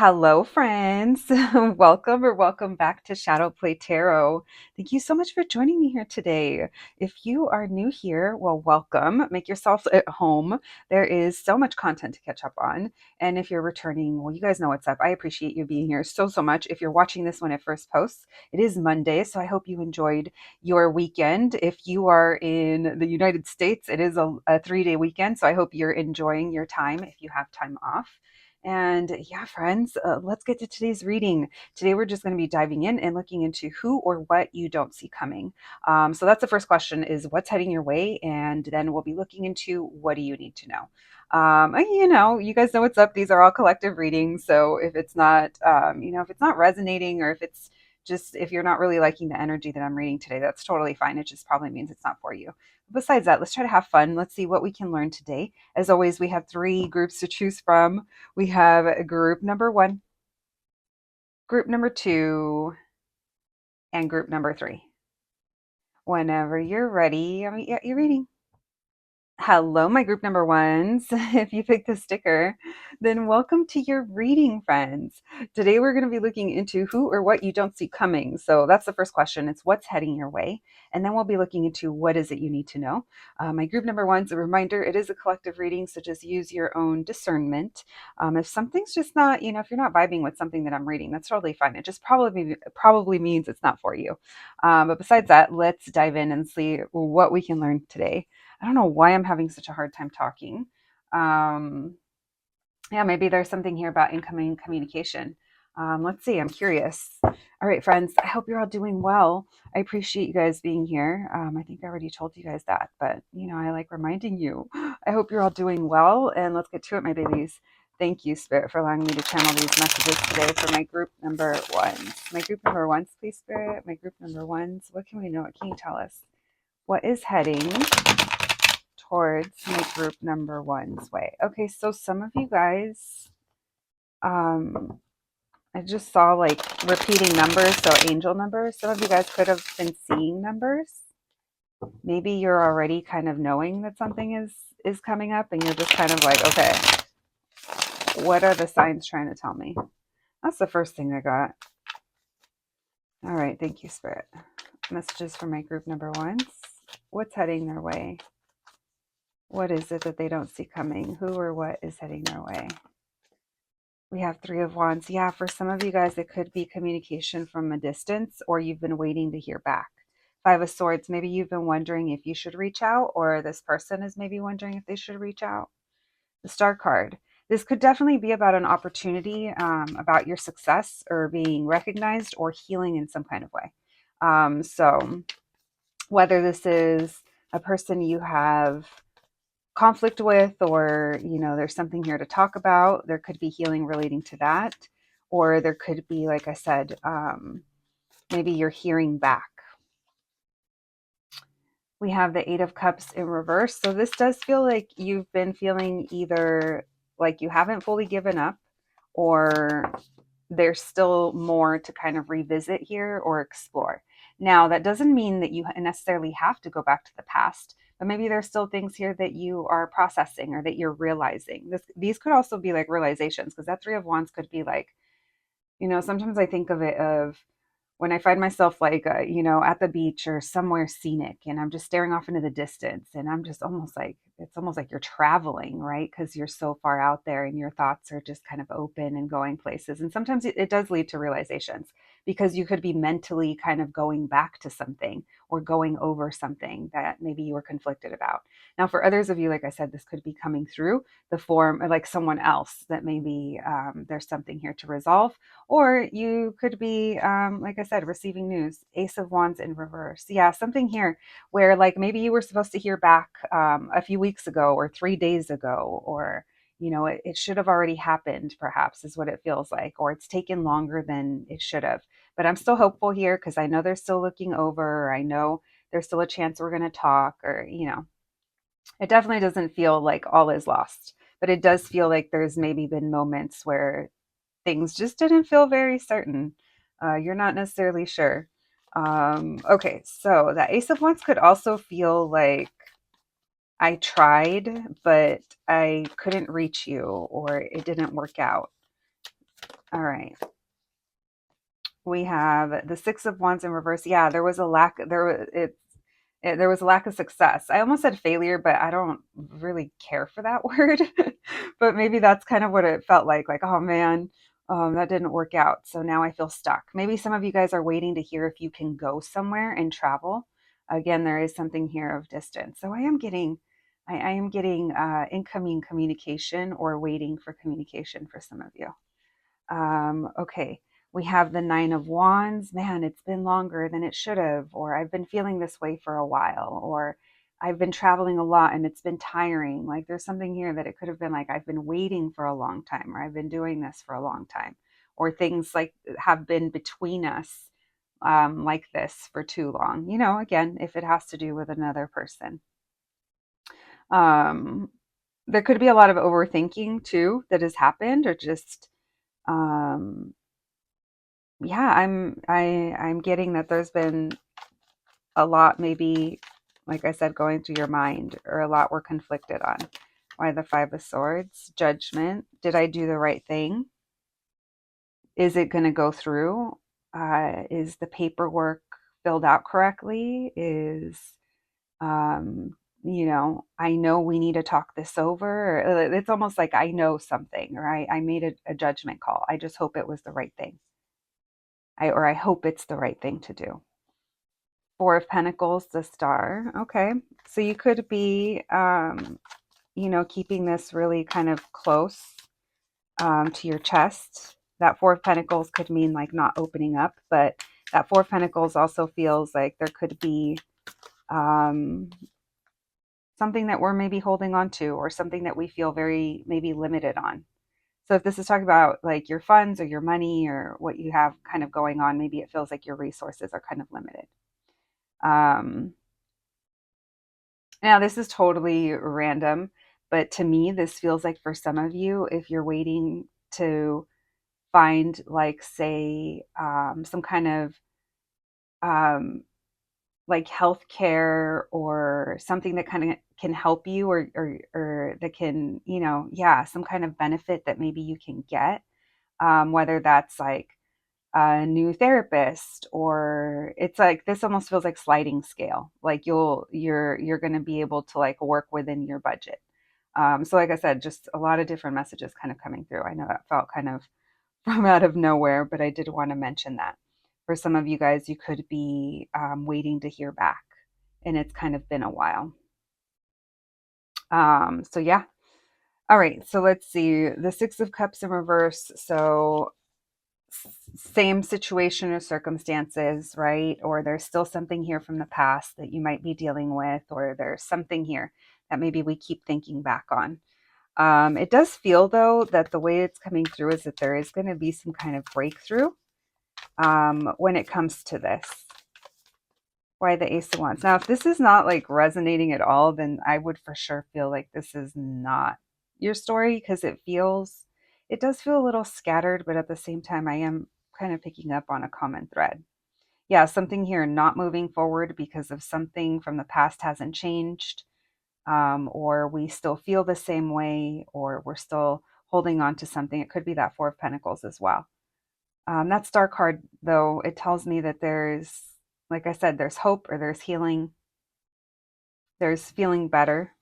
Hello, friends. Welcome back to Shadow Play Tarot. Thank you so much for joining me here today. If you are new here, well, welcome. Make yourself at home. There is so much content to catch up on. And if you're returning, well, you guys know what's up. I appreciate you being here so much. If you're watching this when it first posts, it is Monday, so I hope you enjoyed your weekend. If you are in the United States, it is a 3-day weekend, so I hope you're enjoying your time if you have time off. And yeah, friends, let's get to today's reading. Today, we're just going to be diving in and looking into who or what you don't see coming. So that's the first question is what's heading your way? And then we'll be looking into what do you need to know? You guys know what's up. These are all collective readings. So if it's not, if it's not resonating or if it's just, if you're not really liking the energy that I'm reading today, that's totally fine. It just probably means it's not for you. Besides that, let's try to have fun. Let's see what we can learn today. As always, we have 3 groups to choose from. We have group number 1, group number 2, and group number 3. Whenever you're ready, you're reading. Hello, my group number ones. If you picked the sticker, then welcome to your reading, friends. Today, we're going to be looking into who or what you don't see coming. So that's the first question. It's what's heading your way. And then we'll be looking into what is it you need to know. My group number one's a reminder. It is a collective reading, so just use your own discernment. If something's just not, if you're not vibing with something that I'm reading, that's totally fine. It just probably means it's not for you. But besides that, let's dive in and see what we can learn today. I don't know why I'm having such a hard time talking. Um, yeah, maybe there's something here about incoming communication. Let's see. I'm curious. All right, friends. I hope you're all doing well. I appreciate you guys being here. I think I already told you guys that, but I like reminding you. I hope you're all doing well, and let's get to it, my babies. Thank you, Spirit, for allowing me to channel these messages today for my group number ones. My group number ones, please, Spirit. My group number ones. What can we know? What can you tell us? What is heading towards my group number one's way? Okay, so some of you guys, I just saw like repeating numbers, so angel numbers. Some of you guys could have been seeing numbers. Maybe you're already kind of knowing that something is coming up, and you're just kind of like, okay, what are the signs trying to tell me? That's the first thing I got. All right, thank you, Spirit. Messages for my group number ones. What's heading their way? What is it that they don't see coming? Who or what is heading their way? We have 3 of Wands. Yeah, for some of you guys, it could be communication from a distance, or you've been waiting to hear back. 5 of Swords, maybe you've been wondering if you should reach out, or this person is maybe wondering if they should reach out. The Star card. This could definitely be about an opportunity, about your success or being recognized or healing in some kind of way. So whether this is a person you have conflict with, or there's something here to talk about, there could be healing relating to that, or there could be, like I said, maybe you're hearing back. We have the 8 of Cups in reverse, so this does feel like you've been feeling either like you haven't fully given up, or there's still more to kind of revisit here or explore. Now, that doesn't mean that you necessarily have to go back to the past, but maybe there's still things here that you are processing or that you're realizing. These could also be like realizations, because that 3 of Wands could be like, sometimes I think of it of when I find myself like, at the beach or somewhere scenic, and I'm just staring off into the distance, and I'm just almost like, it's almost like you're traveling, right? Because you're so far out there and your thoughts are just kind of open and going places. And sometimes it does lead to realizations, because you could be mentally kind of going back to something or going over something that maybe you were conflicted about. Now, for others of you, like I said, this could be coming through the form of like someone else that maybe there's something here to resolve, or you could be, like I said, receiving news. Ace of Wands in reverse. Yeah, something here where like maybe you were supposed to hear back a few weeks ago or 3 days ago, or it should have already happened, perhaps, is what it feels like, or it's taken longer than it should have. But I'm still hopeful here, because I know they're still looking over, or I know there's still a chance we're going to talk, or it definitely doesn't feel like all is lost, but it does feel like there's maybe been moments where things just didn't feel very certain. You're not necessarily sure. Okay, so that Ace of Wands could also feel like I tried, but I couldn't reach you, or it didn't work out. All right. We have the Six of Wands in reverse. Yeah, there was a lack. There was a lack of success. I almost said failure, but I don't really care for that word. But maybe that's kind of what it felt like. Like, oh man, that didn't work out. So now I feel stuck. Maybe some of you guys are waiting to hear if you can go somewhere and travel. Again, there is something here of distance. So I am getting incoming communication or waiting for communication for some of you. Okay, we have the Nine of Wands. Man, it's been longer than it should have, or I've been feeling this way for a while, or I've been traveling a lot and it's been tiring. Like there's something here that it could have been like I've been waiting for a long time, or I've been doing this for a long time, or things like have been between us like this for too long. You know, again, if it has to do with another person. Um, there could be a lot of overthinking too that has happened, or just um yeah, I'm getting that there's been a lot, maybe like I said, going through your mind, or a lot we're conflicted on. Why the Five of Swords? Judgment. Did I do the right thing? Is it going to go through? Is the paperwork filled out correctly? Is I know we need to talk this over. It's almost like I know something, or I made a judgment call. I just hope it was the right thing. I hope it's the right thing to do. Four of Pentacles, the Star. Okay. So you could be, keeping this really kind of close to your chest. That Four of Pentacles could mean like not opening up, but that Four of Pentacles also feels like there could be um, something that we're maybe holding on to, or something that we feel very maybe limited on. So if this is talking about like your funds or your money or what you have kind of going on, maybe it feels like your resources are kind of limited. Um, Now, this is totally random, but to me, this feels like for some of you, if you're waiting to find, like, say, some kind of um, like healthcare, or something that kind of can help you, or that can, yeah, some kind of benefit that maybe you can get, whether that's like a new therapist, or it's like this almost feels like sliding scale, like you're going to be able to like work within your budget. So like I said, just a lot of different messages kind of coming through. I know that felt kind of from out of nowhere, but I did want to mention that for some of you guys, you could be waiting to hear back, and it's kind of been a while. So yeah. All right, so let's see, the Six of Cups in reverse. So same situation or circumstances, right? Or there's still something here from the past that you might be dealing with, or there's something here that maybe we keep thinking back on. It does feel, though, that the way it's coming through is that there is going to be some kind of breakthrough when it comes to this. Why the Ace of Wands? Now, if this is not like resonating at all, then I would for sure feel like this is not your story, because it does feel a little scattered, but at the same time, I am kind of picking up on a common thread. Yeah, something here not moving forward because of something from the past hasn't changed, or we still feel the same way, or we're still holding on to something. It could be that Four of Pentacles as well. That Star card, though, it tells me that there's, like I said, there's hope, or there's healing, there's feeling better.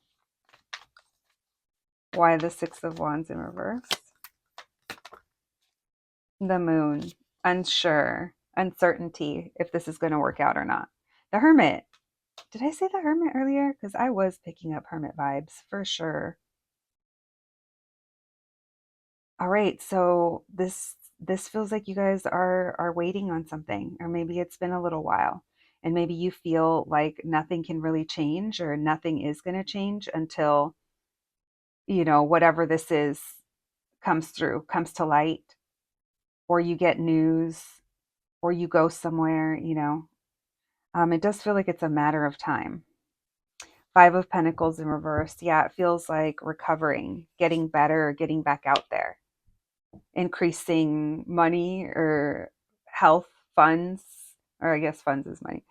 Why the Six of Wands in reverse? The Moon, unsure, uncertainty if this is going to work out or not. The Hermit. Did I say the Hermit earlier? Because I was picking up Hermit vibes for sure. All right, so this feels like you guys are waiting on something, or maybe it's been a little while, and maybe you feel like nothing can really change, or nothing is going to change until, whatever this is comes through, comes to light, or you get news, or you go somewhere. It does feel like it's a matter of time. Five of Pentacles in reverse. Yeah, it feels like recovering, getting better, getting back out there, increasing money or health, funds, or I guess funds is money.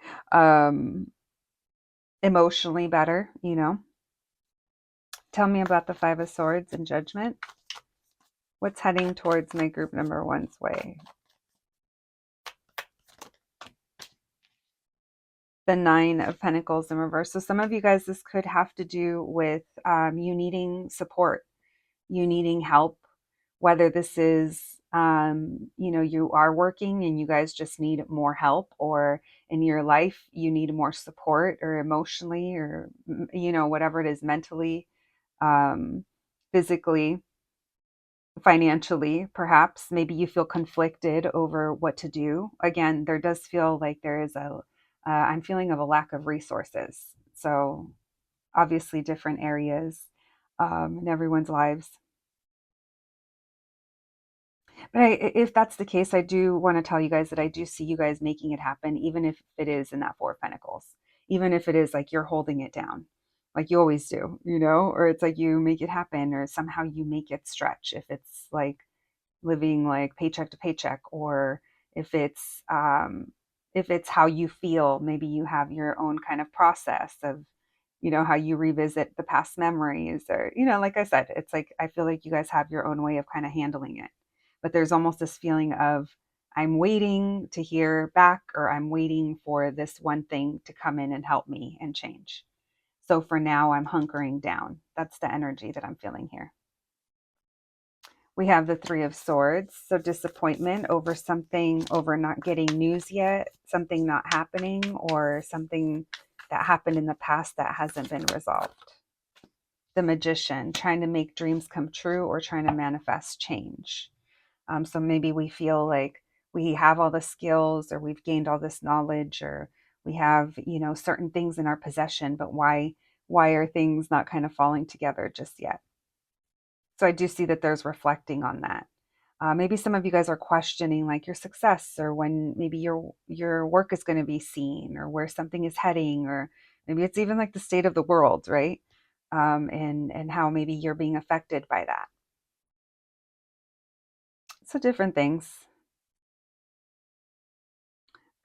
Emotionally better. Tell me about the Five of Swords and Judgment. What's heading towards my group number one's way? The Nine of Pentacles in reverse. So some of you guys, this could have to do with you needing support, you needing help, whether this is, you are working and you guys just need more help, or in your life, you need more support or emotionally, or, whatever it is, mentally, um, physically, financially, perhaps. Maybe you feel conflicted over what to do. Again, there does feel like there is I'm feeling of a lack of resources. So obviously different areas in everyone's lives. But if that's the case, I do want to tell you guys that I do see you guys making it happen, even if it is in that Four of Pentacles, even if it is like you're holding it down, like you always do, or it's like you make it happen, or somehow you make it stretch. If it's like living like paycheck to paycheck, or if it's how you feel, maybe you have your own kind of process of how you revisit the past memories, or like I said, it's like I feel like you guys have your own way of kind of handling it, but there's almost this feeling of I'm waiting to hear back, or I'm waiting for this one thing to come in and help me and change. So for now, I'm hunkering down. That's the energy that I'm feeling here. We have the Three of Swords. So disappointment over something, over not getting news yet, something not happening, or something that happened in the past that hasn't been resolved. The Magician, trying to make dreams come true or trying to manifest change. So maybe we feel like we have all the skills, or we've gained all this knowledge, or we have, certain things in our possession, but why are things not kind of falling together just yet? So I do see that there's reflecting on that. Maybe some of you guys are questioning like your success, or when maybe your work is going to be seen, or where something is heading, or maybe it's even like the state of the world, right? And how maybe you're being affected by that. So different things.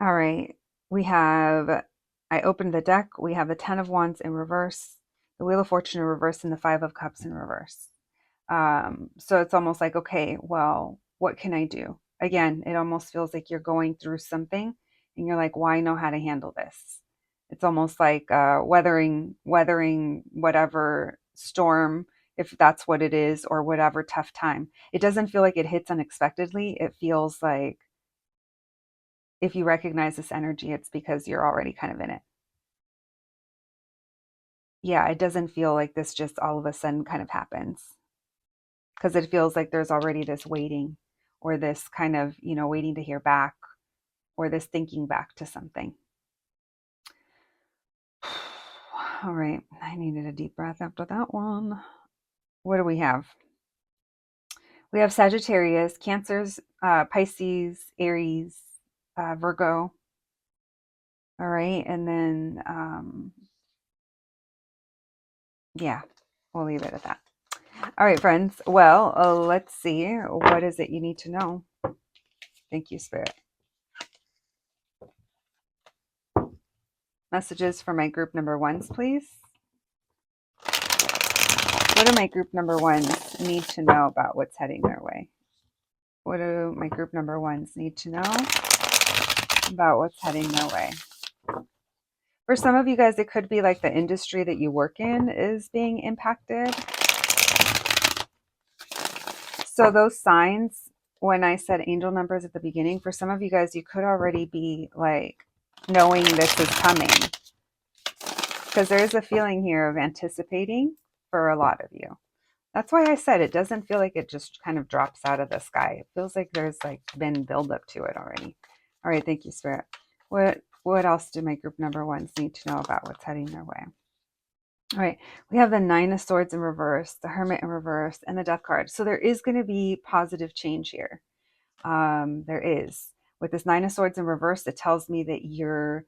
All right. We have, I opened the deck. We have the Ten of Wands in reverse, the Wheel of Fortune in reverse, and the Five of Cups in reverse. So it's almost like, okay, well, what can I do? Again, it almost feels like you're going through something and you're like, well, I know how to handle this. It's almost like weathering whatever storm, if that's what it is, or whatever tough time. It doesn't feel like it hits unexpectedly. It feels like if you recognize this energy, it's because you're already kind of in it. Yeah, it doesn't feel like this just all of a sudden kind of happens, because it feels like there's already this waiting, or this kind of, waiting to hear back, or this thinking back to something. All right, I needed a deep breath after that one. What do we have? We have Sagittarius, Cancers, Pisces, Aries, Virgo. All right, and then, yeah, we'll leave it at that. All right, friends. Well, let's see. What is it you need to know? Thank you, Spirit. Messages for my group number ones, please. What do my group number ones need to know about what's heading their way? What do my group number ones need to know about what's heading their way? For some of you guys, it could be like the industry that you work in is being impacted. So those signs, when I said angel numbers at the beginning, for some of you guys, you could already be like knowing this is coming, because there is a feeling here of anticipating for a lot of you. That's why I said it doesn't feel like it just kind of drops out of the sky. It feels like there's like been build up to it already. All right, thank you, Spirit. What else do my group number ones need to know about what's heading their way? All right, we have the Nine of Swords in reverse, the Hermit in reverse, and the Death card. So there is going to be positive change here. There is. With this Nine of Swords in reverse, it tells me that you're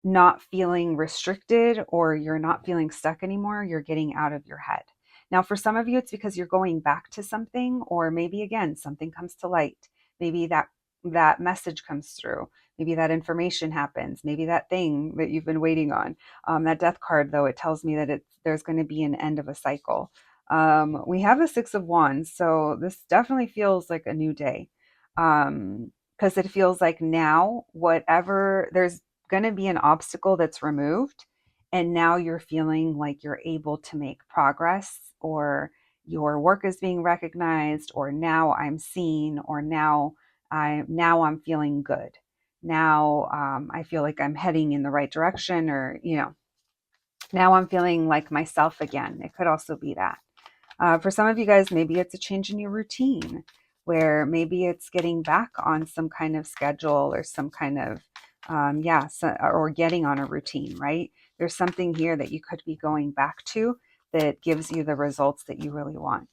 not feeling restricted, or you're not feeling stuck anymore. You're getting out of your head. Now, for some of you, it's because you're going back to something, or maybe again, something comes to light. Maybe that message comes through. Maybe that information happens. Maybe that thing that you've been waiting on. That Death card, though, it tells me that there's going to be an end of a cycle. We have a Six of Wands, so this definitely feels like a new day. Because it feels like now, whatever, there's going to be an obstacle that's removed, and now you're feeling like you're able to make progress, or your work is being recognized, or now I'm seen, or now I'm feeling good. Now I feel like I'm heading in the right direction, or now I'm feeling like myself again. It could also be that. For some of you guys, maybe it's a change in your routine, where maybe it's getting back on some kind of schedule, or some kind of, or getting on a routine, right? There's something here that you could be going back to that gives you the results that you really want.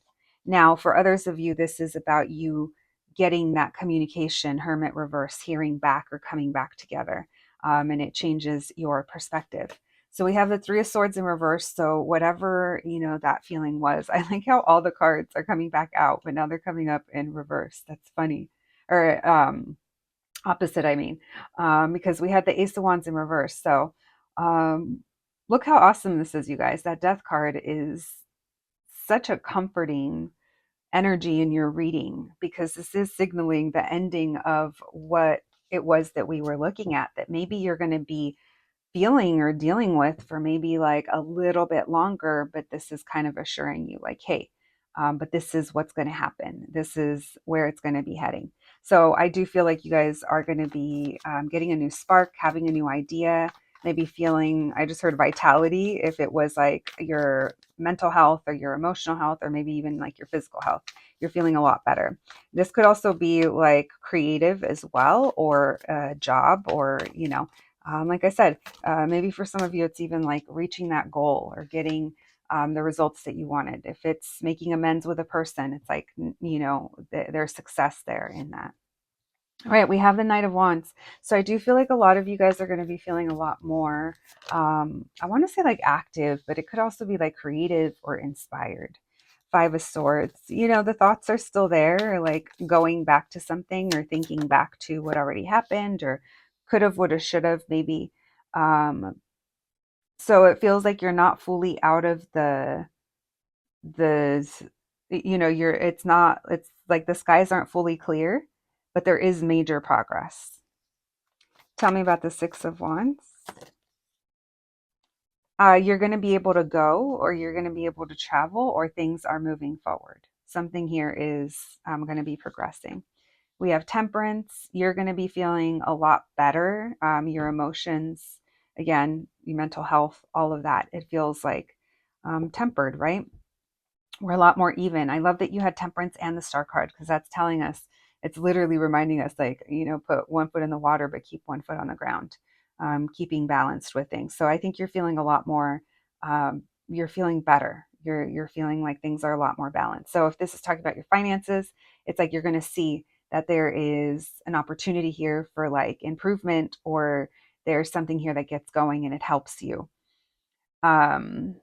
Now, for others of you, this is about you getting that communication, Hermit reverse, hearing back or coming back together, and it changes your perspective. So we have the Three of Swords in reverse. So whatever, that feeling was, I like how all the cards are coming back out, but now they're coming up in reverse. That's funny. Or opposite, I mean, because we had the Ace of Wands in reverse. So um, look how awesome this is, you guys. That Death card is such a comforting energy in your reading, because this is signaling the ending of what it was that we were looking at, that maybe you're going to be feeling or dealing with for maybe like a little bit longer, but this is kind of assuring you like, hey, but this is what's going to happen. This is where it's going to be heading. So I do feel like you guys are going to be getting a new spark, having a new idea, maybe feeling, I just heard vitality, if it was like your mental health or your emotional health, or maybe even like your physical health, you're feeling a lot better. This could also be like creative as well, or a job, or, like I said, maybe for some of you, it's even like reaching that goal, or getting the results that you wanted. If it's making amends with a person, it's like, there's success there in that. All right, we have the Knight of Wands. So I do feel like a lot of you guys are going to be feeling a lot more, I want to say like active, but it could also be like creative or inspired. Five of Swords, the thoughts are still there, like going back to something, or thinking back to what already happened, or could have, would have, should have, maybe. Um, so it feels like you're not fully out of the you're, it's like the skies aren't fully clear, but there is major progress. Tell me about the Six of Wands. You're going to be able to go, or you're going to be able to travel, or things are moving forward. Something here is going to be progressing. We have Temperance. You're going to be feeling a lot better. Your emotions, again, your mental health, all of that. It feels like tempered, right? We're a lot more even. I love that you had Temperance and the Star card, because that's telling us, it's literally reminding us, like, put one foot in the water, but keep one foot on the ground, keeping balanced with things. So I think you're feeling a lot more, you're feeling better. You're feeling like things are a lot more balanced. So if this is talking about your finances, it's like you're going to see that there is an opportunity here for like improvement, or there's something here that gets going and it helps you. Um,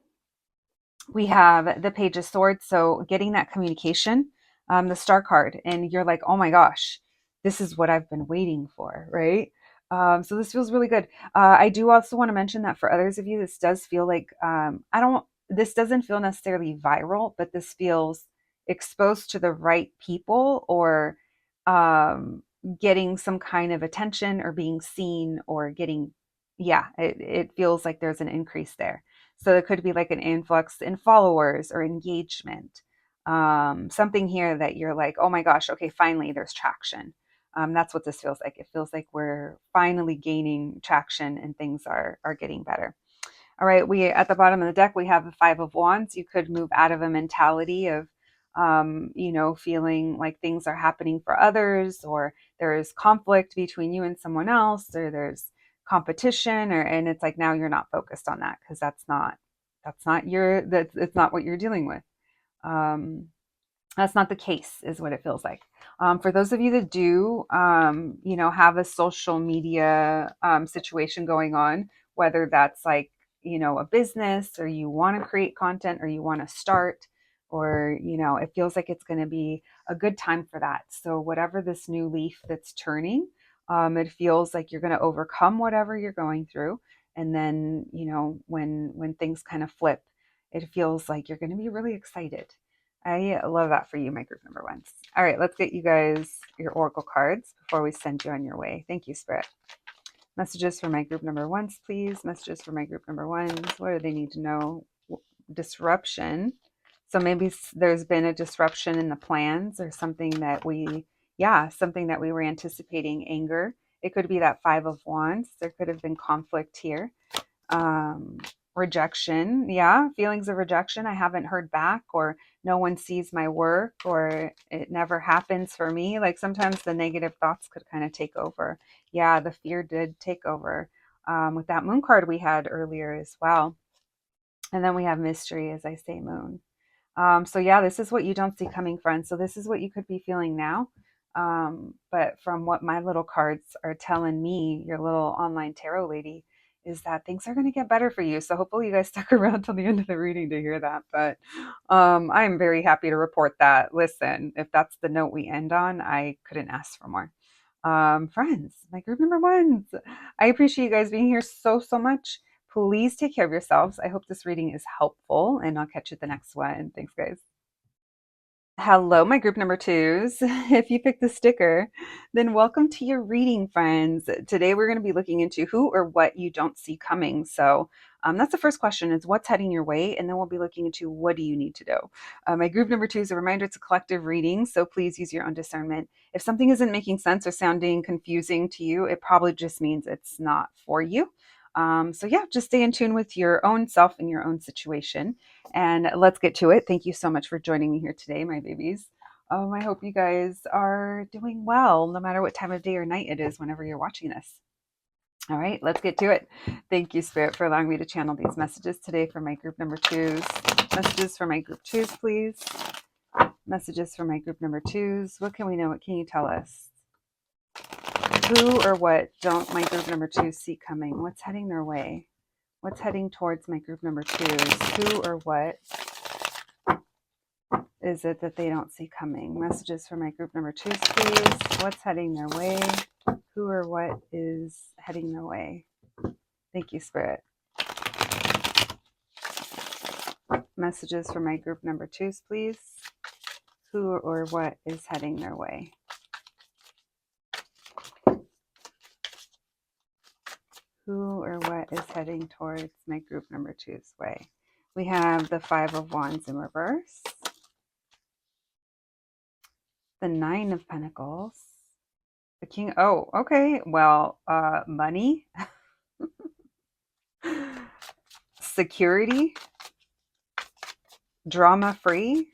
we have the Page of Swords. So getting that communication, the Star card, and you're like, oh my gosh, this is what I've been waiting for, right? So this feels really good. I do also want to mention that for others of you, this does feel like, this doesn't feel necessarily viral, but this feels exposed to the right people, or um, getting some kind of attention, or being seen, or getting, yeah, it feels like there's an increase there. So it could be like an influx in followers or engagement. Something here that you're like, oh my gosh, okay, finally there's traction. That's what this feels like. It feels like we're finally gaining traction, and things are getting better. All right, we at the bottom of the deck, we have the Five of Wands. You could move out of a mentality of, feeling like things are happening for others, or there's conflict between you and someone else, or there's competition, or and it's like now you're not focused on that, because that's it's not what you're dealing with. Um, that's not the case, is what it feels like. For those of you that do, have a social media situation going on, whether that's like, a business, or you want to create content, or you want to start, or, it feels like it's going to be a good time for that. So whatever this new leaf that's turning, it feels like you're going to overcome whatever you're going through. And then, when things kind of flip, It feels like you're going to be really excited. I love that for you, my group number ones. All right, let's get you guys your oracle cards before we send you on your way. Thank you, Spirit. Messages for my group number ones, please. Messages for my group number ones. What do they need to know? Disruption. So maybe there's been a disruption in the plans or something that something that we were anticipating. Anger. It could be that Five of Wands. There could have been conflict here. um Rejection, yeah, feelings of rejection. I haven't heard back, or no one sees my work, or it never happens for me. Like sometimes the negative thoughts could kind of take over. Yeah, the fear did take over with that moon card we had earlier as well. And then we have mystery, as I say, moon. So yeah, this is what you don't see coming, friends. So this is what you could be feeling now. But from what my little cards are telling me, your little online tarot lady, is that things are going to get better for you. So hopefully you guys stuck around till the end of the reading to hear that. But I'm very happy to report that. Listen, if that's the note we end on, I couldn't ask for more. Friends, my group number ones, I appreciate you guys being here so much. Please take care of yourselves. I hope this reading is helpful, and I'll catch you at the next one. Thanks, guys. Hello, my group number twos. If you picked the sticker, then welcome to your reading, friends. Today we're going to be looking into who or what you don't see coming. So that's the first question, is what's heading your way? And then we'll be looking into what do you need to do. My group number two is a reminder, it's a collective reading, so please use your own discernment. If something isn't making sense or sounding confusing to you, it probably just means it's not for you. So yeah, just stay in tune with your own self and your own situation. And let's get to it. Thank you so much for joining me here today, my babies. I hope you guys are doing well, no matter what time of day or night it is whenever you're watching this. All right, let's get to it. Thank you, Spirit, for allowing me to channel these messages today for my group number twos. Messages for my group twos, please. Messages for my group number twos. What can we know? What can you tell us? Who or what don't my group number twos see coming? What's heading their way? What's heading towards my group number twos? Who or what is it that they don't see coming? Messages for my group number twos, please. What's heading their way? Who or what is heading their way? Thank you, Spirit. Messages for my group number twos, please. Who or what is heading their way? Who or what is heading towards my group number two's way? We have the Five of Wands in reverse. The Nine of Pentacles. The King. Oh, okay. Well, money. Security. Drama free.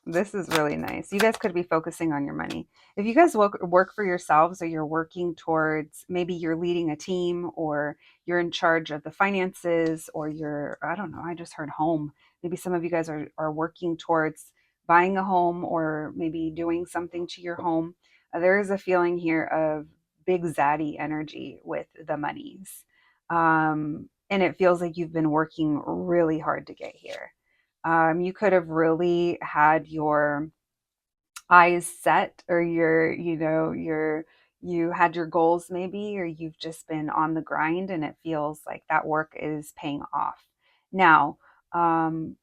This is really nice. You guys could be focusing on your money. If you guys work for yourselves, or you're working towards, maybe you're leading a team, or you're in charge of the finances, or you're, I don't know, I just heard home. Maybe some of you guys are working towards buying a home, or maybe doing something to your home. There is a feeling here of big zaddy energy with the monies. And it feels like you've been working really hard to get here. You could have really had your eyes set, or you had your goals maybe, or you've just been on the grind, and it feels like that work is paying off. Now, I'm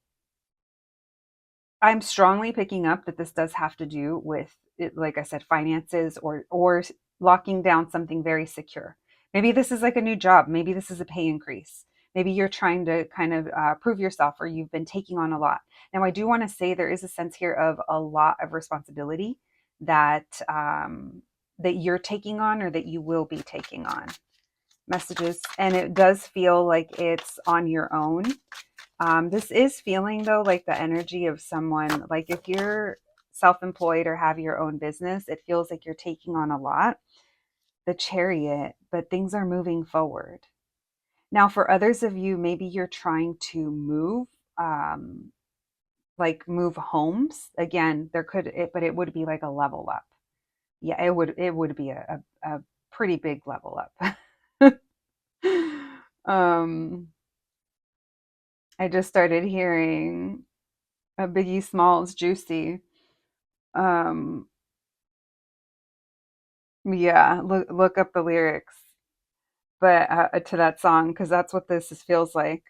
strongly picking up that this does have to do with it, like I said, finances, or locking down something very secure. Maybe this is like a new job. Maybe this is a pay increase. Maybe you're trying to kind of prove yourself, or you've been taking on a lot. Now, I do want to say there is a sense here of a lot of responsibility that that you're taking on, or that you will be taking on. Messages, and it does feel like it's on your own. This is feeling, though, like the energy of someone, like if you're self-employed or have your own business, it feels like you're taking on a lot. The Chariot, but things are moving forward. Now, for others of you, maybe you're trying to move, like move homes. Again, but it would be like a level up. Yeah, it would be a pretty big level up. I just started hearing a Biggie Smalls Juicy. Um, yeah, look up the lyrics, but to that song, because that's what feels like.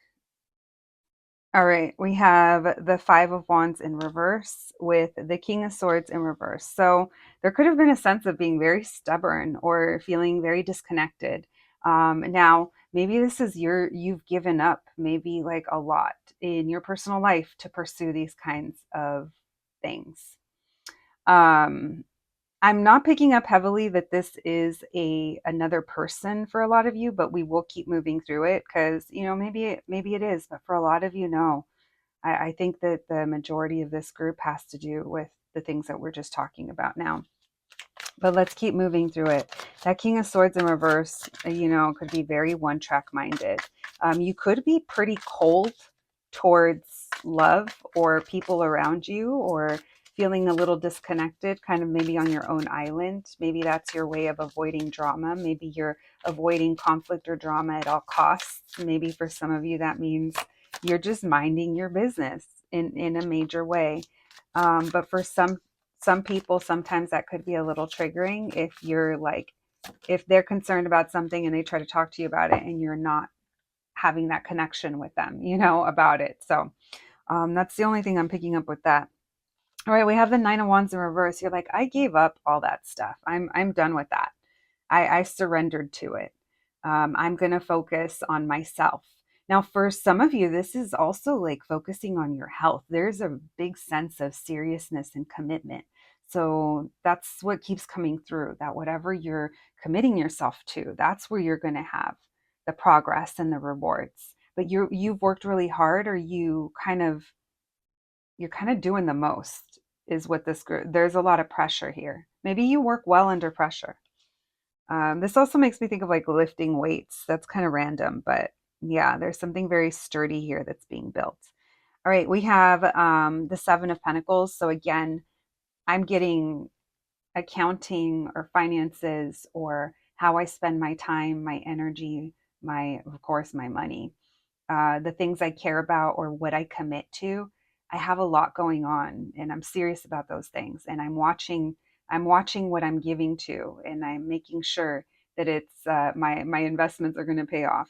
All right, we have the Five of Wands in reverse with the King of Swords in reverse. So there could have been a sense of being very stubborn or feeling very disconnected. Now, maybe this is you've given up maybe like a lot in your personal life to pursue these kinds of things. Um, I'm not picking up heavily that this is a another person for a lot of you, but we will keep moving through it because maybe it is, but for a lot of you, no. I think that the majority of this group has to do with the things that we're just talking about now. But let's keep moving through it. That King of Swords in reverse, could be very one track minded. You could be pretty cold towards love or people around you, or feeling a little disconnected, kind of maybe on your own island. Maybe that's your way of avoiding drama. Maybe you're avoiding conflict or drama at all costs. Maybe for some of you, that means you're just minding your business in a major way. But for some people, sometimes that could be a little triggering if they're concerned about something and they try to talk to you about it and you're not having that connection with them, about it. So that's the only thing I'm picking up with that. All right, we have the Nine of Wands in reverse. You're like, I gave up all that stuff. I'm done with that. I surrendered to it. I'm going to focus on myself. Now, for some of you, this is also like focusing on your health. There's a big sense of seriousness and commitment. So that's what keeps coming through, that whatever you're committing yourself to, that's where you're going to have the progress and the rewards. But you've worked really hard, or you're kind of doing the most is what this group, there's a lot of pressure here. Maybe you work well under pressure. This also makes me think of like lifting weights. That's kind of random, but yeah, there's something very sturdy here that's being built. All right, we have the Seven of Pentacles. So again, I'm getting accounting or finances or how I spend my time, my energy, of course, my money, the things I care about or what I commit to. I have a lot going on and I'm serious about those things. And I'm watching what I'm giving to, and I'm making sure that it's my investments are going to pay off.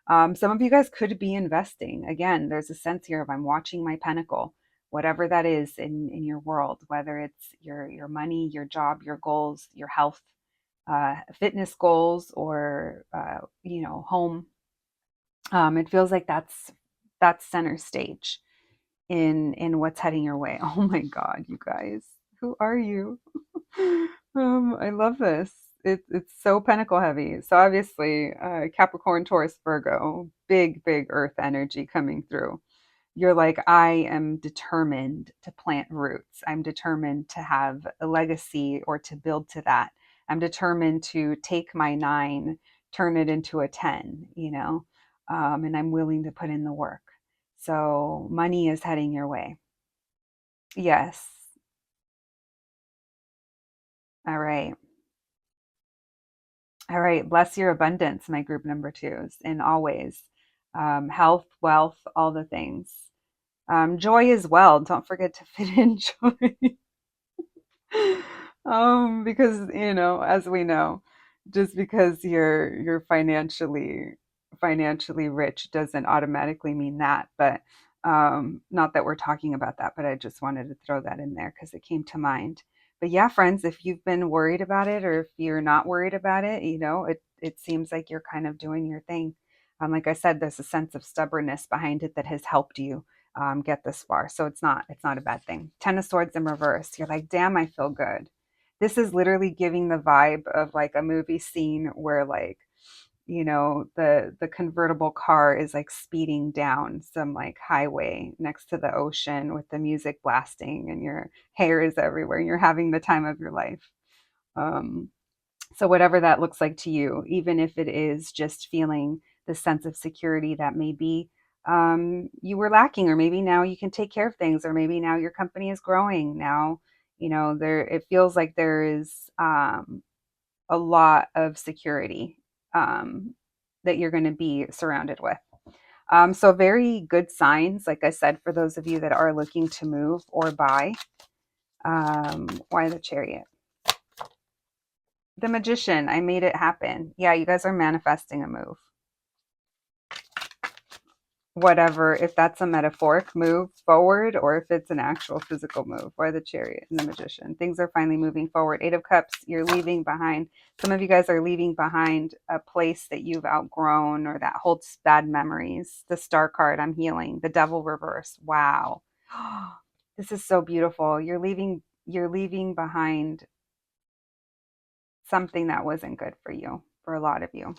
Some of you guys could be investing. Again, there's a sense here of I'm watching my pentacle, whatever that is in your world, whether it's your money, your job, your goals, your health, fitness goals, or home. It feels like that's center stage in what's heading your way. Oh my God, you guys, who are you? I love this. It's so pentacle heavy. So obviously, Capricorn, Taurus, Virgo, big earth energy coming through. You're like, I am determined to plant roots. I'm determined to have a legacy or to build to that. I'm determined to take my nine, turn it into a 10, and I'm willing to put in the work. So money is heading your way. Yes. All right. All right. Bless your abundance, my group number twos, in always. Health, wealth, all the things. Joy as well. Don't forget to fit in joy. Because as we know, just because you're financially rich doesn't automatically mean that. But not that we're talking about that, but I just wanted to throw that in there because it came to mind. But yeah, friends, if you've been worried about it, or if you're not worried about it, it seems like you're kind of doing your thing. Like I said, there's a sense of stubbornness behind it that has helped you get this far. So it's not a bad thing. Ten of Swords in reverse. You're like, damn, I feel good. This is literally giving the vibe of like a movie scene where like, the convertible car is like speeding down some like highway next to the ocean with the music blasting and your hair is everywhere. You're having the time of your life. Um, so, whatever that looks like to you, even if it is just feeling the sense of security that maybe you were lacking, or maybe now you can take care of things, or maybe now your company is growing. Now, it feels like there is a lot of security that you're going to be surrounded with. So, very good signs, like I said, for those of you that are looking to move or buy. Why the Chariot? The Magician. I made it happen. Yeah, you guys are manifesting a move. whatever, if that's a metaphoric move forward or if it's an actual physical move, or the Chariot and the Magician. Things are finally moving forward. Eight of Cups, you're leaving behind. Some of you guys are leaving behind a place that you've outgrown or that holds bad memories. The Star card, I'm healing. The Devil reverse. Wow. This is so beautiful. You're leaving behind something that wasn't good for you, for a lot of you.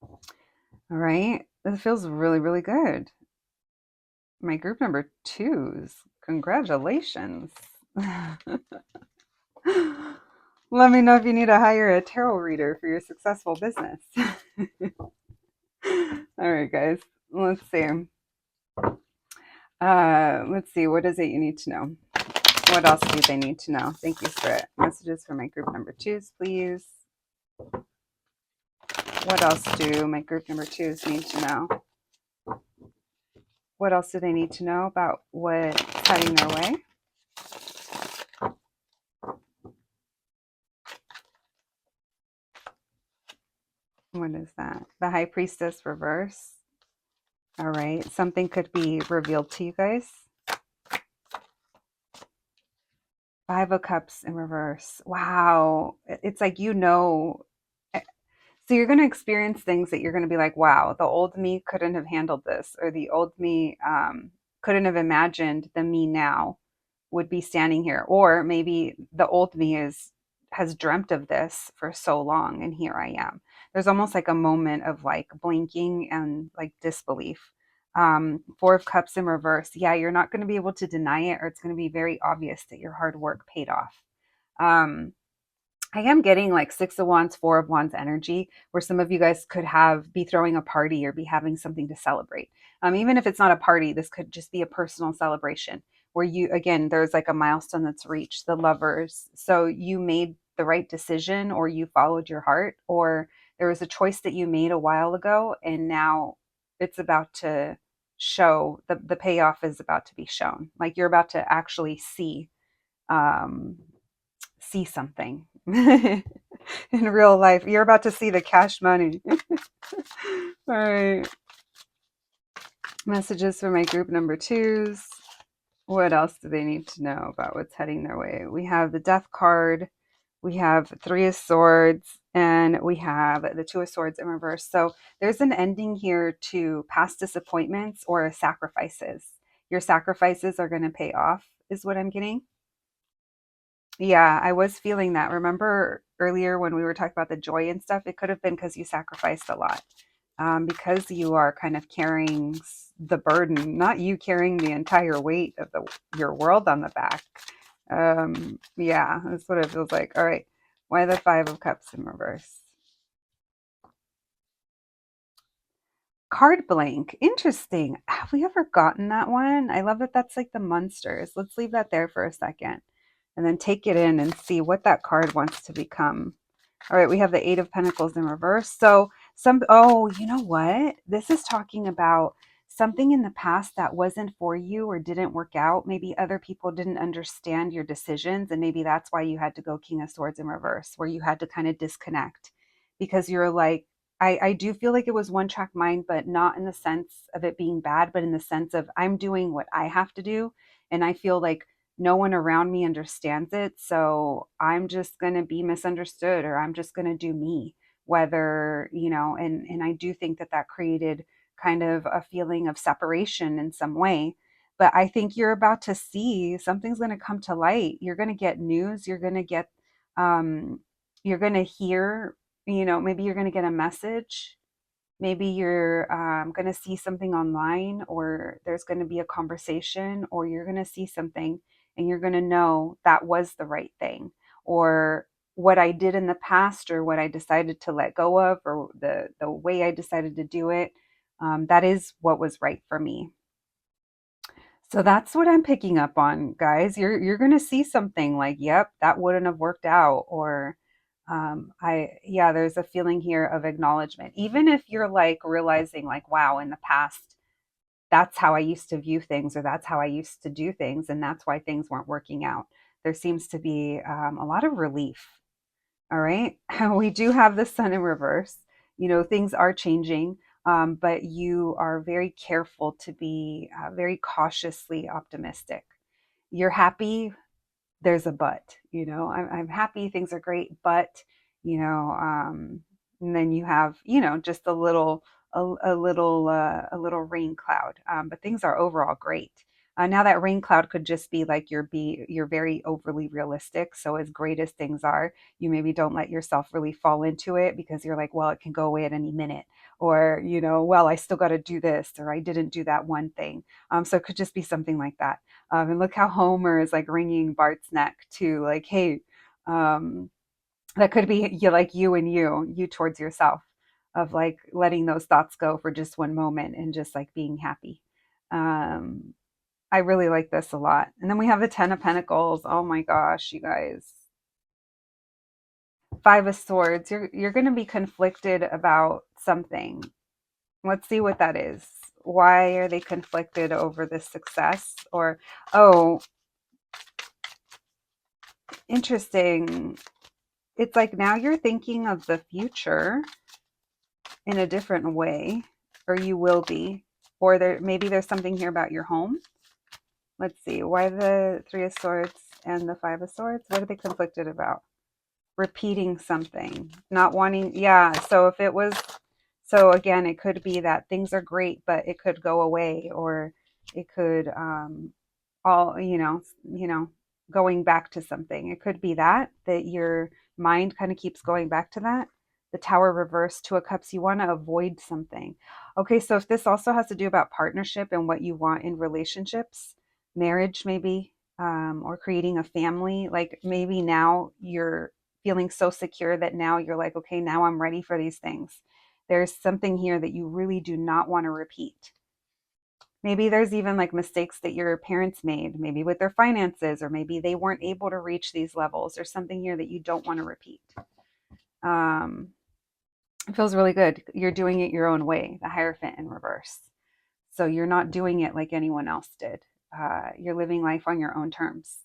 All right. This feels really, really good. My group number twos. Congratulations. Let me know if you need to hire a tarot reader for your successful business. All right, guys. Let's see. Let's see. What is it you need to know? What else do they need to know? Thank you, Spirit. Messages for my group number twos, please. What else do my group number twos need to know? What else do they need to know about what's heading their way? What is that? The High Priestess reverse. All right. Something could be revealed to you guys. Five of Cups in reverse. Wow. It's like, so you're going to experience things that you're going to be like, wow, the old me couldn't have handled this, or the old me couldn't have imagined the me now would be standing here. Or maybe the old me has dreamt of this for so long, and here I am. There's almost like a moment of like blinking and like disbelief. Four of Cups in reverse. Yeah, you're not going to be able to deny it, or it's going to be very obvious that your hard work paid off. I am getting like Six of Wands, Four of Wands energy, where some of you guys could be throwing a party or be having something to celebrate. Even if it's not a party, this could just be a personal celebration where there's like a milestone that's reached, the lovers. So you made the right decision, or you followed your heart, or there was a choice that you made a while ago, and now it's about to show, the payoff is about to be shown. Like you're about to actually um, see something in real life. You're about to see the cash money. All right. Messages for my group number twos. What else do they need to know about what's heading their way? We have the Death card. We have Three of Swords, and we have the Two of Swords in reverse. So there's an ending here to past disappointments or sacrifices. Your sacrifices are going to pay off, is what I'm getting. Yeah, I was feeling that. Remember earlier when we were talking about the joy and stuff? It could have been because you sacrificed a lot. Because you are kind of carrying the burden, not you carrying the entire weight of your world on the back. Yeah, that's what it feels like. All right. Why the Five of Cups in reverse? Card blank. Interesting. Have we ever gotten that one? I love that that's like the Munsters. Let's leave that there for a second and then take it in and see what that card wants to become. All right, we have the Eight of Pentacles in reverse. So you know what? This is talking about something in the past that wasn't for you or didn't work out. Maybe other people didn't understand your decisions, and maybe that's why you had to go King of Swords in reverse, where you had to kind of disconnect because you're like, I do feel like it was one track mind, but not in the sense of it being bad, but in the sense of I'm doing what I have to do. And I feel like no one around me understands it. So I'm just going to be misunderstood, or I'm just going to do me, whether, and I do think that that created kind of a feeling of separation in some way. But I think you're about to see something's going to come to light. You're going to get news. Um, you're going to hear, maybe you're going to get a message. Maybe you're going to see something online, or there's going to be a conversation, or you're going to see something and you're going to know that was the right thing, or what I did in the past, or what I decided to let go of, or the way I decided to do it. That is what was right for me. So that's what I'm picking up on, guys. You're going to see something like, yep, that wouldn't have worked out, or there's a feeling here of acknowledgement. Even if you're like realizing like, wow, in the past, that's how I used to view things, or that's how I used to do things, and that's why things weren't working out. There seems to be a lot of relief. All right. We do have the Sun in reverse. Things are changing. but you are very careful to be very cautiously optimistic. You're happy, there's a but, I'm happy, things are great, but, you know, and then you have, just a little rain cloud. But things are overall great. Now that rain cloud could just be like you're very overly realistic. So as great as things are, you maybe don't let yourself really fall into it because you're like, well, it can go away at any minute, or well, I still got to do this, or I didn't do that one thing. So it could just be something like that. And look how Homer is like wringing Bart's neck too, like, hey, um, that could be like you towards yourself, of like letting those thoughts go for just one moment and just like being happy. Um, I really like this a lot. And then we have the Ten of Pentacles. Oh my gosh, you guys. Five of Swords. You're going to be conflicted about something. Let's see what that is. Why are they conflicted over this success? Or, oh, interesting. It's like now you're thinking of the future in a different way, or you will be. Or maybe there's something here about your home. Let's see. Why the Three of Swords and the Five of Swords? What are they conflicted about? Repeating something, not wanting. Yeah. So if it was, so again, it could be that things are great, but it could go away, or it could all going back to something. It could be that your mind kind of keeps going back to that. The Tower reversed, Two of Cups. You want to avoid something. Okay, so if this also has to do about partnership and what you want in relationships, marriage maybe, or creating a family, like maybe now you're feeling so secure that now you're like, okay, now I'm ready for these things. There's something here that you really do not want to repeat. Maybe there's even like mistakes that your parents made, maybe with their finances, or maybe they weren't able to reach these levels. There's something here that you don't want to repeat. Um, it feels really good. You're doing it your own way, the Hierophant in reverse. So you're not doing it like anyone else did. You're living life on your own terms,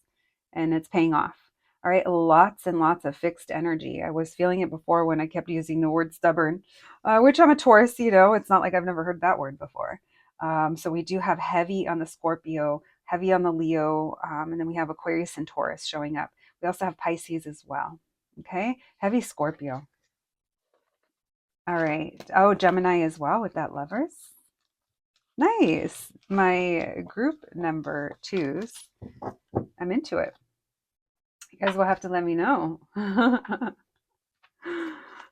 and it's paying off. All right, lots and lots of fixed energy. I was feeling it before when I kept using the word stubborn, which I'm a Taurus, it's not like I've never heard that word before. So we do have heavy on the Scorpio, heavy on the Leo, and then we have Aquarius and Taurus showing up. We also have Pisces as well. Okay, heavy Scorpio. All right. Oh, Gemini as well with that Lovers. Nice. My group number twos. I'm into it. You guys will have to let me know. All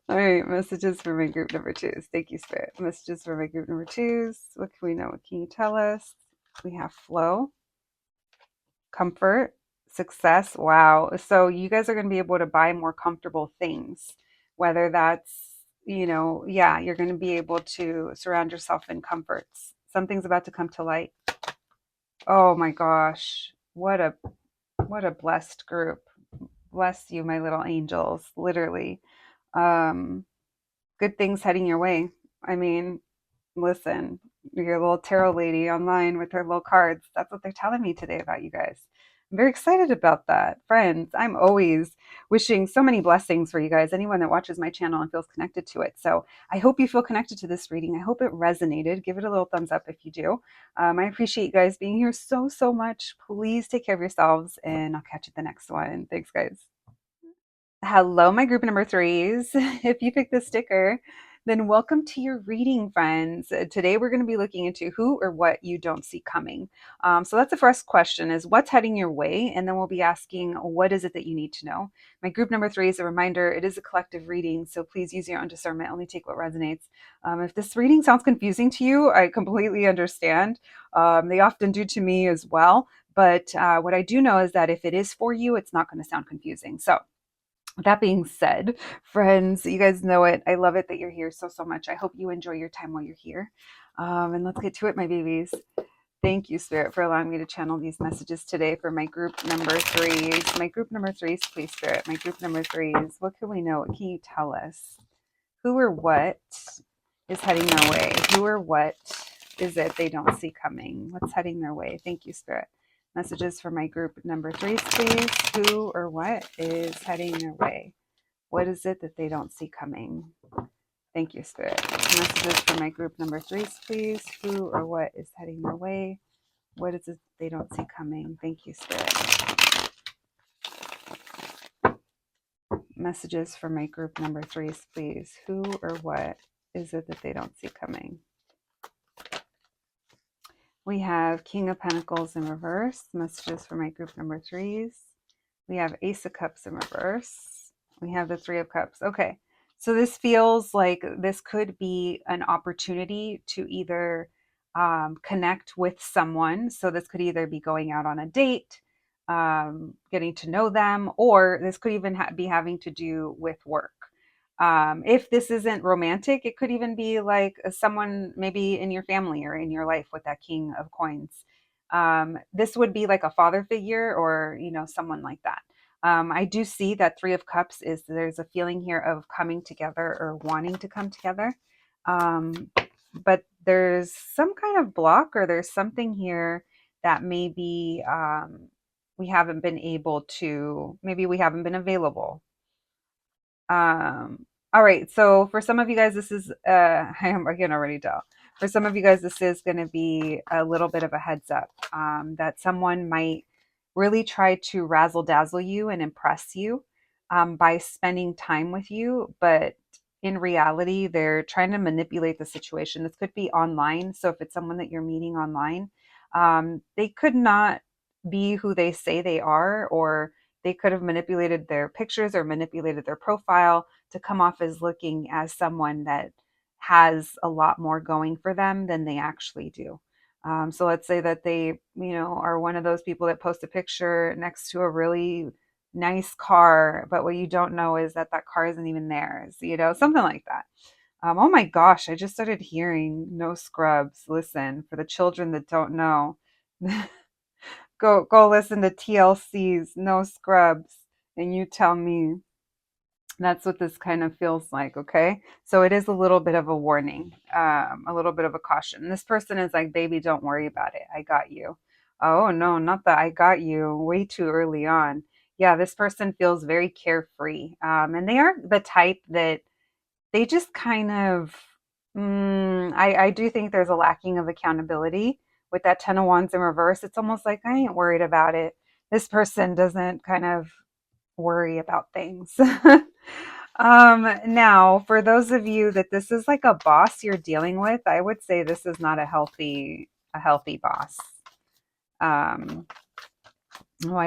right, messages for my group number twos. Thank you, Spirit. Messages for my group number twos. What can we know? What can you tell us? We have flow, comfort, success. Wow. So you guys are going to be able to buy more comfortable things, whether that's, yeah, you're going to be able to surround yourself in comforts. Something's about to come to light. Oh my gosh. What a blessed group. Bless you, my little angels, literally. Um, Good things heading your way. I mean, listen, your little tarot lady online with her little cards. That's what they're telling me today about you guys. I'm very excited about that. Friends, I'm always wishing so many blessings for you guys, anyone that watches my channel and feels connected to it. So I hope you feel connected to this reading. I hope it resonated. Give it a little thumbs up if you do. I appreciate you guys being here so, so much. Please take care of yourselves, and I'll catch you at the next one. Thanks, guys. Hello, my group number threes. If you picked the sticker, then welcome to your reading, friends. Today we're going to be looking into who or what you don't see coming. So that's the first question, is what's heading your way? And then we'll be asking, what is it that you need to know? My group number three is a reminder, it is a collective reading, so please use your own discernment. Only take what resonates. If this reading sounds confusing to you, I completely understand. They often do to me as well. But what I do know is that if it is for you, it's not going to sound confusing. So that being said, friends, you guys know it. I love it that you're here so, so much. I hope you enjoy your time while you're here. And let's get to it, my babies. Thank you, Spirit, for allowing me to channel these messages today for my group number threes. My group number threes, please, Spirit. My group number threes. What can we know? What can you tell us? Who or what is heading their way? Who or what is it they don't see coming? What's heading their way? Thank you, Spirit. Messages for my group number threes, please. Who or what is heading their way? What is it that they don't see coming? Thank you, Spirit. Messages for my group number 3s, please. Who or what is heading their way? What is it they don't see coming? Thank you, Spirit. Messages for my group number 3s, please. Who or what is it that they don't see coming? We have King of Pentacles in reverse. Messages for my group number 3s. We have Ace of Cups in reverse. We have the Three of Cups. Okay. So this feels like this could be an opportunity to either connect with someone. So this could either be going out on a date, getting to know them, or this could even be having to do with work. If this isn't romantic, it could even be like someone maybe in your family or in your life with that King of Coins. This would be like a father figure or, someone like that. I do see that Three of Cups is there's a feeling here of coming together or wanting to come together. But there's some kind of block or there's something here that maybe we haven't been able to, maybe we haven't been available. All right. So for some of you guys, this is, I can already tell. For some of you guys, this is going to be a little bit of a heads up that someone might really try to razzle dazzle you and impress you by spending time with you. But in reality, they're trying to manipulate the situation. This could be online. So if it's someone that you're meeting online, they could not be who they say they are, or they could have manipulated their pictures or manipulated their profile to come off as looking as someone that has a lot more going for them than they actually do. So let's say that they, are one of those people that post a picture next to a really nice car, but what you don't know is that that car isn't even theirs, something like that. Oh my gosh, I just started hearing no scrubs. Listen, for the children that don't know, go listen to TLC's No Scrubs, and you tell me. That's what this kind of feels like, okay? So it is a little bit of a warning, a little bit of a caution. This person is like, baby, don't worry about it. I got you. Oh, no, not that I got you way too early on. Yeah, this person feels very carefree. And they are the type that they just kind of, I do think there's a lacking of accountability with that 10 of Wands in reverse. It's almost like, I ain't worried about it. This person doesn't kind of worry about things. Now, for those of you that this is like a boss you're dealing with, I would say this is not a healthy boss. Why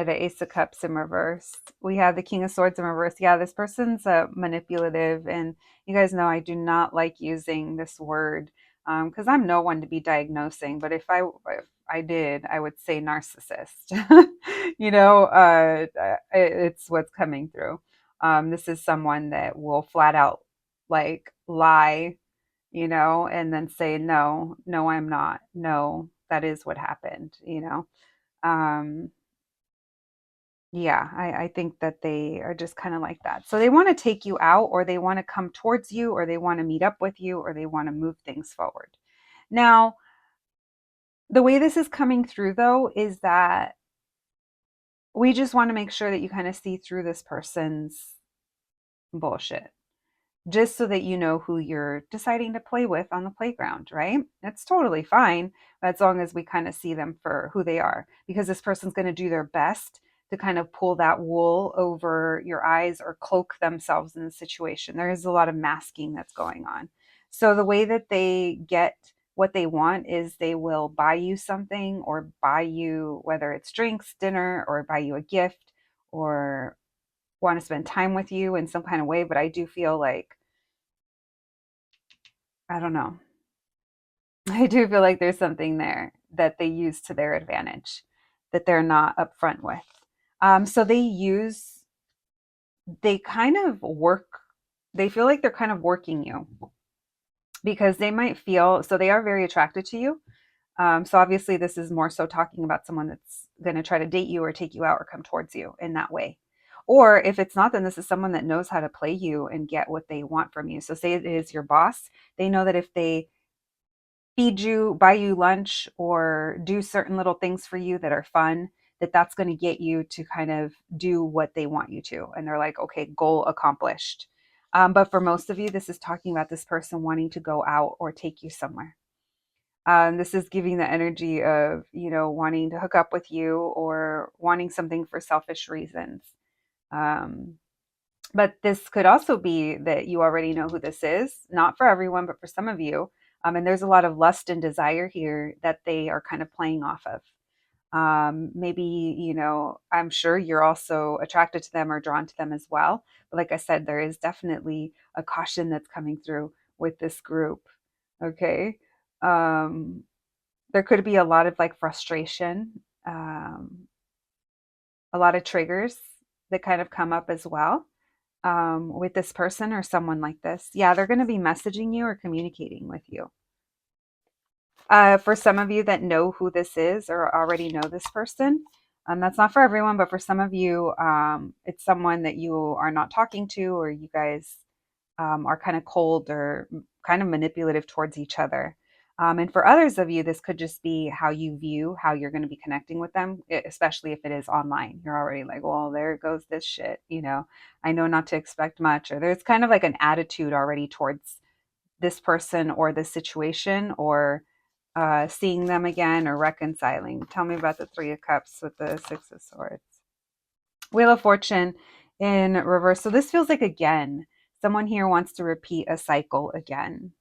the Ace of Cups in reverse? We have the King of Swords in reverse. Yeah, this person's manipulative, and you guys know I do not like using this word because I'm no one to be diagnosing. But if I did, I would say narcissist. It's what's coming through. This is someone that will flat out like lie, and then say no, no, I'm not. No, that is what happened. Um, yeah, I think that they are just kind of like that. So they want to take you out, or they want to come towards you, or they want to meet up with you, or they want to move things forward. Now, the way this is coming through, though, is that we just want to make sure that you kind of see through this person's bullshit, just so that you know who you're deciding to play with on the playground, right? That's totally fine, as long as we kind of see them for who they are, because this person's going to do their best to kind of pull that wool over your eyes or cloak themselves in the situation. There is a lot of masking that's going on. So the way that they get what they want is they will buy you something, or buy you, whether it's drinks, dinner, or buy you a gift, or want to spend time with you in some kind of way. But I do feel like, I don't know. I do feel like there's something there that they use to their advantage that they're not upfront with. So they kind of work, they feel like they're kind of working you, because they might feel, so they are very attracted to you. So obviously this is more so talking about someone that's going to try to date you or take you out or come towards you in that way. Or if it's not, then this is someone that knows how to play you and get what they want from you. So say it is your boss. They know that if they feed you, buy you lunch, or do certain little things for you that are fun, that's going to get you to kind of do what they want you to. And they're like, okay, goal accomplished. But for most of you, this is talking about this person wanting to go out or take you somewhere. This is giving the energy of, wanting to hook up with you or wanting something for selfish reasons. Um, but this could also be that you already know who this is, not for everyone, but for some of you. And there's a lot of lust and desire here that they are kind of playing off of. Maybe, I'm sure you're also attracted to them or drawn to them as well. But like I said, there is definitely a caution that's coming through with this group. Okay. Um, there could be a lot of like frustration, a lot of triggers that kind of come up as well with this person or someone like this. Yeah, they're going to be messaging you or communicating with you. For some of you that know who this is or already know this person, that's not for everyone, but for some of you, it's someone that you are not talking to, or you guys are kind of cold or kind of manipulative towards each other. And for others of you, this could just be how you view how you're going to be connecting with them, especially if it is online. You're already like, well, there goes this shit. I know not to expect much, or there's kind of like an attitude already towards this person or this situation, or seeing them again or reconciling. Tell me about the Three of Cups with the Six of Swords. Wheel of Fortune in reverse. So this feels like again, someone here wants to repeat a cycle again.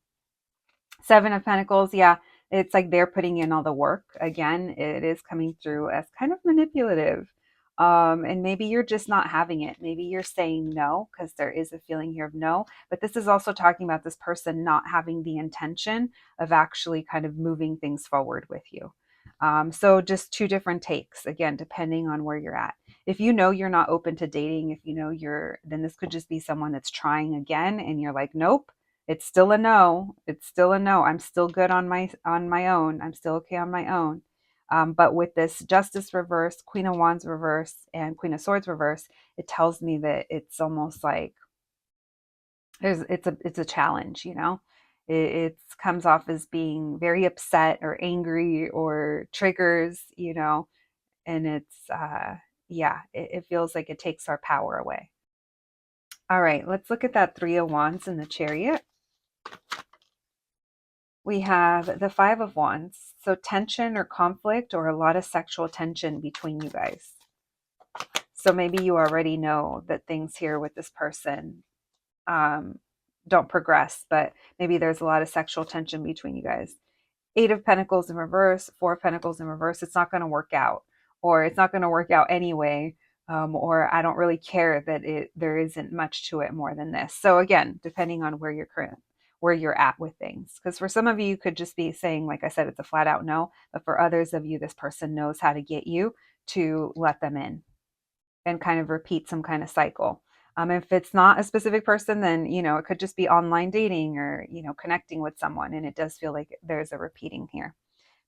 Seven of Pentacles, yeah, it's like they're putting in all the work. Again, it is coming through as kind of manipulative. And maybe you're just not having it. Maybe you're saying no because there is a feeling here of no. But this is also talking about this person not having the intention of actually kind of moving things forward with you. So just two different takes, again, depending on where you're at. If you know you're not open to dating, if you know then this could just be someone that's trying again and you're like, nope, it's still a no. It's still a no. I'm still good on my own. I'm still okay on my own. But with this Justice reverse, Queen of Wands reverse, and Queen of Swords reverse, it tells me that it's almost like it's a challenge. It comes off as being very upset or angry or triggers. And it's yeah, it feels like it takes our power away. All right, let's look at that Three of Wands in the Chariot. We have the Five of Wands. So tension or conflict or a lot of sexual tension between you guys. So maybe you already know that things here with this person don't progress, but maybe there's a lot of sexual tension between you guys. Eight of Pentacles in reverse, Four of Pentacles in reverse. It's not going to work out, or it's not going to work out anyway. Or I don't really care that there isn't much to it more than this. So again, depending on where you're at with things. Because for some of you could just be saying, like I said, it's a flat out no. But for others of you, this person knows how to get you to let them in and kind of repeat some kind of cycle. If it's not a specific person, then, it could just be online dating or, connecting with someone. And it does feel like there's a repeating here.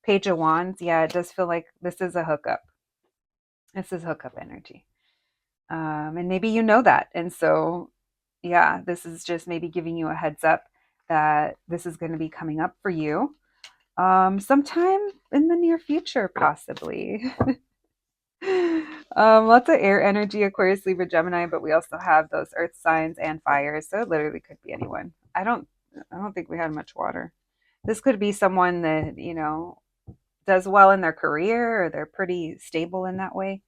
Page of Wands. Yeah, it does feel like this is a hookup. This is hookup energy. And maybe you know that. And so, yeah, this is just maybe giving you a heads up that this is going to be coming up for you sometime in the near future, possibly. Lots of air energy, Aquarius, Libra, Gemini, but we also have those earth signs and fires. So it literally could be anyone. I don't think we had much water. This could be someone that, does well in their career, or they're pretty stable in that way.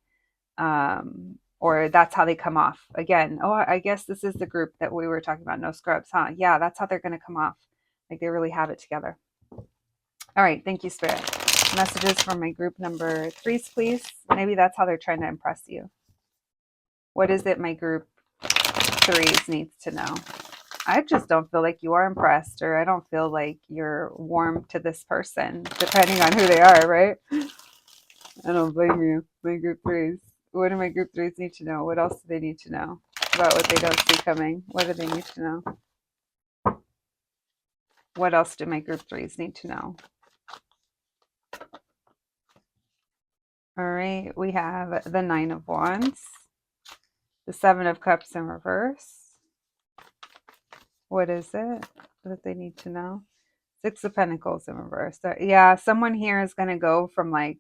Or that's how they come off. Again, I guess this is the group that we were talking about, no scrubs, huh? Yeah, that's how they're going to come off. Like they really have it together. All right, thank you, Spirit. Messages from my group number 3s, please. Maybe that's how they're trying to impress you. What is it my group 3s needs to know? I just don't feel like you are impressed, or I don't feel like you're warm to this person, depending on who they are, right? I don't blame you. My group 3s. What do my group 3s need to know? What else do they need to know about what they don't see coming? What do they need to know? What else do my group 3s need to know? All right, we have the Nine of Wands, the Seven of Cups in reverse. What is it that they need to know? Six of Pentacles in reverse. So, yeah, someone here is going to go from like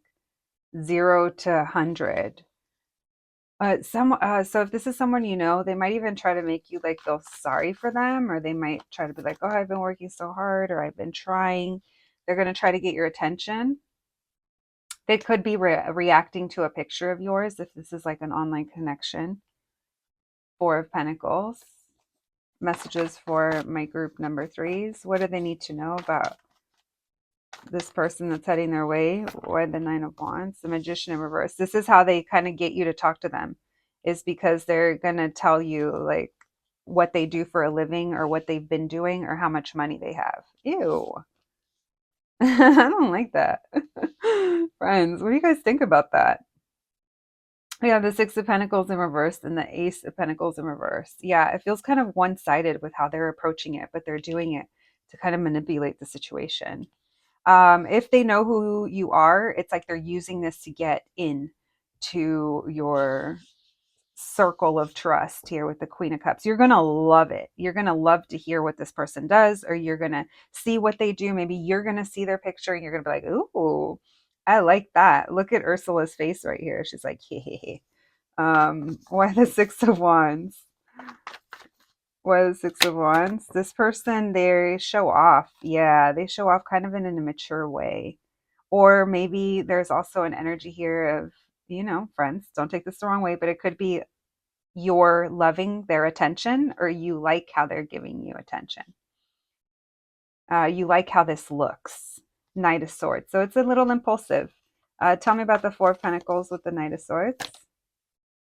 0 to 100 So if this is someone you know, they might even try to make you like feel sorry for them, or they might try to be like, "Oh, I've been working so hard," or "I've been trying." They're going to try to get your attention. They could be reacting to a picture of yours if this is like an online connection. Four of Pentacles. Messages for my group number threes. What do they need to know about this person that's heading their way? Why the Nine of Wands? The Magician in reverse. This is how they kind of get you to talk to them, is because they're going to tell you like what they do for a living, or what they've been doing, or how much money they have. Ew. I don't like that. Friends, what do you guys think about that? Yeah, the Six of Pentacles in reverse and the Ace of Pentacles in reverse. Yeah, it feels kind of one-sided with how they're approaching it, but they're doing it to kind of manipulate the situation. If they know who you are, it's like they're using this to get in to your circle of trust here with the Queen of Cups. You're going to love it. You're going to love to hear what this person does, or you're going to see what they do. Maybe you're going to see their picture and you're going to be like, "Ooh, I like that." Look at Ursula's face right here. She's like, "Hey." Why the Six of Wands? Why the Six of Wands? This person, they show off. Yeah, they show off kind of in an immature way. Or maybe there's also an energy here of, friends, don't take this the wrong way, but it could be you're loving their attention, or you like how they're giving you attention. You like how this looks. Knight of Swords. So it's a little impulsive. Tell me about the Four of Pentacles with the Knight of Swords.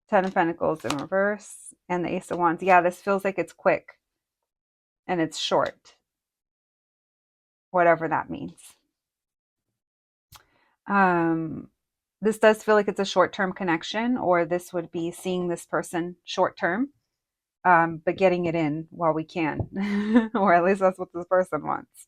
Ten of Pentacles in reverse, and the Ace of Wands. Yeah, this feels like it's quick and it's short, whatever that means. This does feel like it's a short-term connection, or this would be seeing this person short-term, but getting it in while we can, or at least that's what this person wants.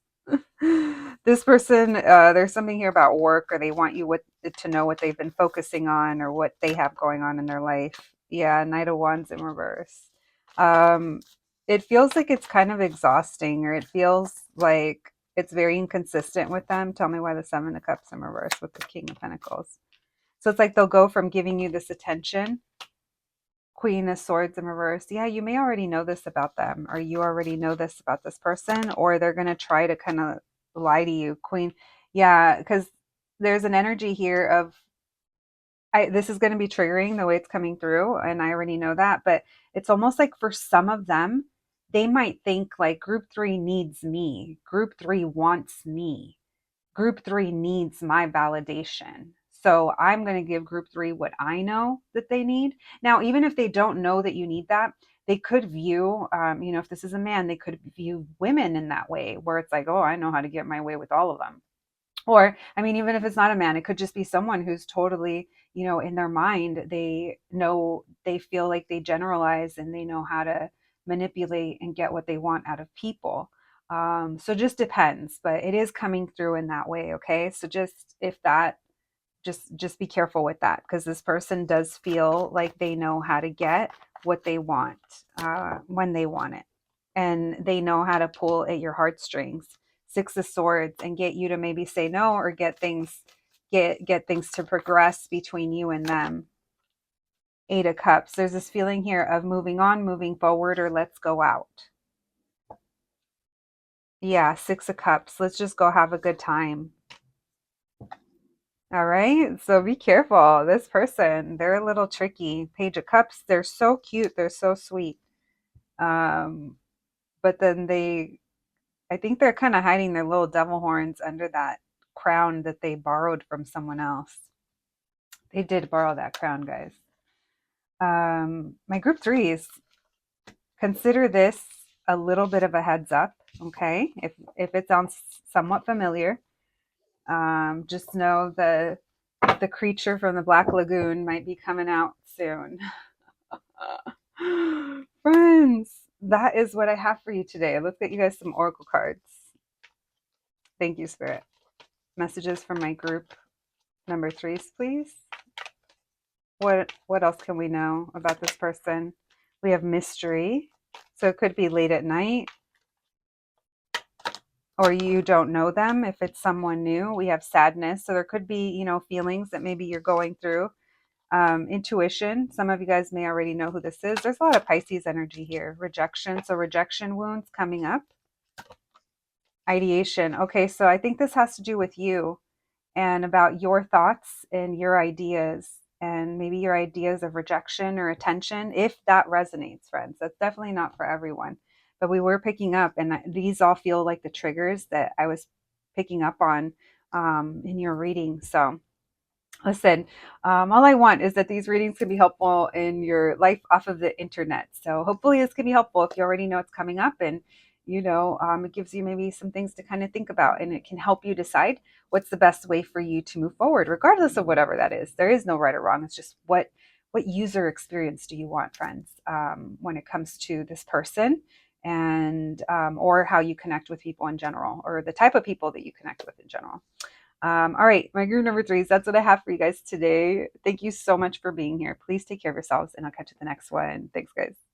This person, there's something here about work, or they want you to know what they've been focusing on, or what they have going on in their life. Yeah, Knight of Wands in reverse. Um, it feels like it's kind of exhausting, or it feels like it's very inconsistent with them. Tell me why the Seven of Cups in reverse with the King of Pentacles. So it's like they'll go from giving you this attention. Queen of Swords in reverse. Yeah, you may already know this about them, or you already know this about this person, or they're going to try to kind of lie to you. Queen. Yeah, because there's an energy here of, this is going to be triggering the way it's coming through, and I already know that, but it's almost like for some of them, they might think like group three needs me. Group three wants me. Group three needs my validation. So I'm going to give group three what I know that they need. Now, even if they don't know that you need that, they could view, if this is a man, they could view women in that way, where it's like, oh, I know how to get my way with all of them. Or, I mean, even if it's not a man, it could just be someone who's totally, in their mind, they feel like they generalize, and they know how to manipulate and get what they want out of people. So just depends, but it is coming through in that way. Okay. So just be careful with that, because this person does feel like they know how to get what they want, when they want it, and they know how to pull at your heartstrings. Six of Swords, and get you to maybe say no, or get things to progress between you and them. Eight of Cups. There's this feeling here of moving on, moving forward, or let's go out. Yeah, Six of Cups. Let's just go have a good time. All right. So be careful. This person, they're a little tricky. Page of Cups, they're so cute. They're so sweet. Um, but then I think they're kind of hiding their little devil horns under that crown that they borrowed from someone else. They did borrow that crown, guys. My group threes, consider this a little bit of a heads up. Okay. If it sounds somewhat familiar, just know the creature from the Black Lagoon might be coming out soon. Friends, that is what I have for you today. Let's get you guys some oracle cards. Thank you, Spirit. Messages from my group number threes, please. What else can we know about this person? We have mystery. So it could be late at night, or you don't know them if it's someone new. We have sadness. So there could be, feelings that maybe you're going through Intuition. Some of you guys may already know who this is. There's a lot of Pisces energy here. Rejection. So rejection wounds coming up. Ideation. Okay, so I think this has to do with you and about your thoughts and your ideas, and maybe your ideas of rejection or attention, if that resonates, friends. That's definitely not for everyone. But we were picking up, and these all feel like the triggers that I was picking up on in your reading. So listen, all I want is that these readings can be helpful in your life off of the internet. So hopefully this can be helpful if you already know it's coming up, and it gives you maybe some things to kind of think about, and it can help you decide what's the best way for you to move forward, regardless of whatever that is. There is no right or wrong. It's just what user experience do you want, friends, when it comes to this person, and or how you connect with people in general, or the type of people that you connect with in general. All right, my group number 3s. That's what I have for you guys today. Thank you so much for being here. Please take care of yourselves, and I'll catch you the next one. Thanks, guys.